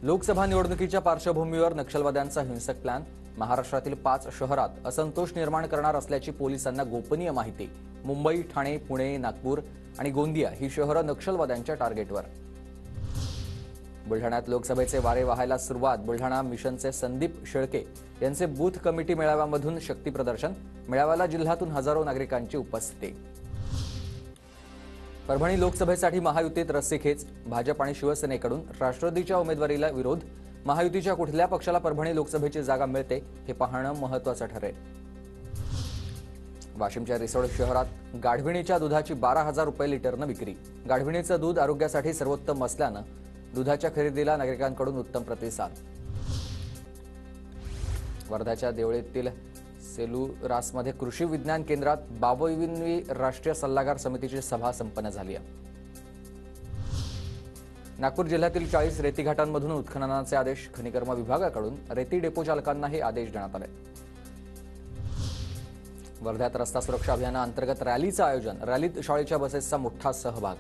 लोकसभा निवडणुकीच्या पार्श्वभूमीवर नक्षलवाद्यांचा हिंसक प्लॅन, महाराष्ट्रातील 5 शहरात असंतोष निर्माण करणार असल्याची पोलिसांना गोपनीय माहिती। मुंबई, ठाणे, पुणे, नागपूर आणि गोंदिया ही शहरं नक्षलवाद्यांच्या टार्गेटवर। बुलढाण्यात लोकसभेचे वारे वाहायला सुरुवात। बुलढाणा मिशनचे संदीप शेळके यांचे बूथ कमिटी मेळाव्यामधून शक्ती प्रदर्शन। मेळाव्याला जिल्ह्यातून हजारो नागरिकांची उपस्थिती। परभणी लोकसभेसाठी महायुतीत रस्सीखेच, भाजप आणि शिवसेनेकडून राष्ट्रवादीच्या उमेदवारीला विरोध। महायुतीच्या कुठल्या पक्षाला परभणी लोकसभेची जागा मिळते हे पाहणं महत्त्वाचं ठरेल। वाशिमच्या रिसोड शहरात गाढविणीच्या दुधाची 12,000 रुपये लिटरनं विक्री। गाढविणीचं दूध आरोग्यासाठी सर्वोत्तम असल्यानं दुधाच्या खरेदीला नागरिकांकडून उत्तम प्रतिसाद। वर्ध्याच्या देवळीतील सेलुरासमध्ये कृषी विज्ञान केंद्रात 22वी राष्ट्रीय सल्लागार समितीची सभा संपन्न झाली आहे। नागपूर जिल्ह्यातील 40 रेती घाटांमधून उत्खननाचे आदेश। खनिकर्म विभागाकडून रेती डेपो चालकांना हे आदेश देण्यात आले। वर्ध्यात रस्ता सुरक्षा अभियानाअंतर्गत रॅलीचं आयोजन। रॅलीत शाळेच्या बसेसचा मोठा सहभाग।